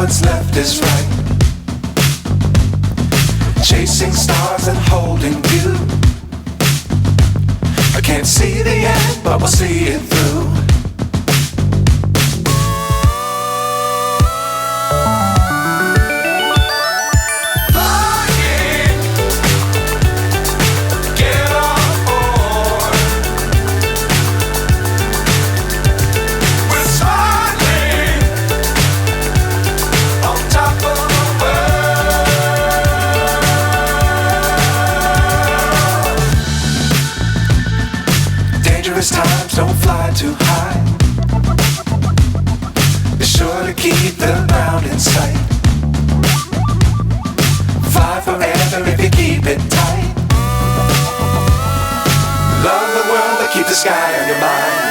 what's left is right. Chasing stars and holding you. I can't see the end, but we'll see it through. Times don't fly too high. Be sure to keep the ground in sight. Fly forever if you keep it tight. Love the world but keep the sky on your mind.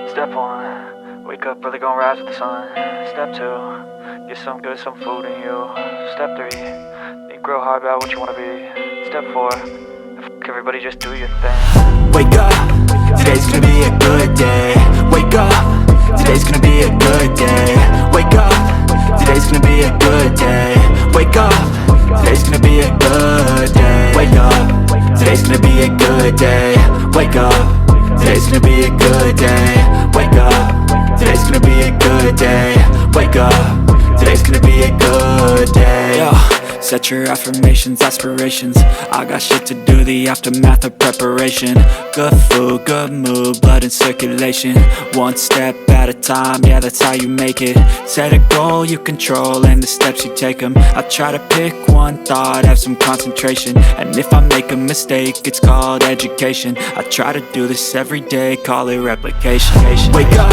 Step 1, wake up early, gonna rise with the sun. Step 2, get some good, some food in you. Step 3, think real hard about what you wanna be. Step 4, everybody just do your thing. Wake up, today's gonna be a good day. Wake up, today's gonna be a good day. Wake up, today's gonna be a good day. Wake up, today's gonna be a good day. Wake up, today's gonna be a good day. Wake up, today's gonna be a good day. Wake up, today's gonna be a good day. Wake up, today's gonna be a good day. Yo, set your affirmations, aspirations. I got shit to do, the aftermath of preparation. Good food, good mood, blood in circulation. One step at a time, yeah, that's how you make it. Set a goal you control and the steps you take them. I try to pick one thought, have some concentration. And if I make a mistake, it's called education. I try to do this every day, call it replication. Wake up,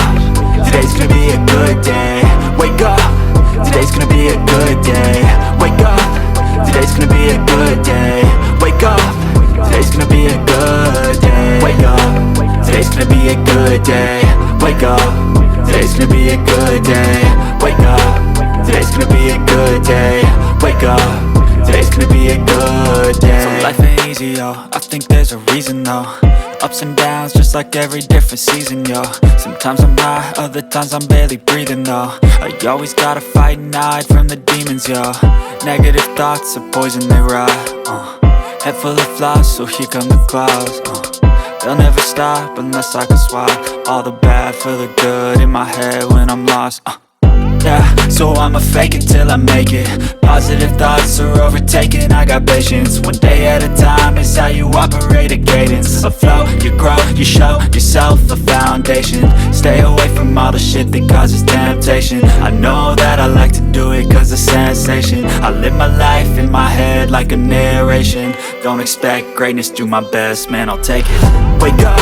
today's gonna be a good day. Wake up, today's gonna be a good day. Wake up, today's gonna be a good day. Wake up, today's gonna be a good day. Wake up, today's gonna be a good day. Wake up, today's gonna be a good day. Wake up, today's gonna be a good day. Wake up, today's gonna be a good day. So life ain't easy, yo, I think there's a reason though. Ups and downs, just like every different season, yo. Sometimes I'm high, other times I'm barely breathing, though. I always gotta fight and hide from the demons, yo. Negative thoughts are poison, they rot. Head full of flies, so here come the clouds. They'll never stop unless I can swap all the bad for the good in my head when I'm lost. Yeah, so I'ma fake it till I make it. Positive thoughts are overtaken, I got patience. One day at a time is how you operate a cadence. A flow, you grow, you show yourself a foundation. Stay away from all the shit that causes temptation. I know that I like to do it cause it's sensation. I live my life in my head like a narration. Don't expect greatness, do my best, man, I'll take it. Wake up,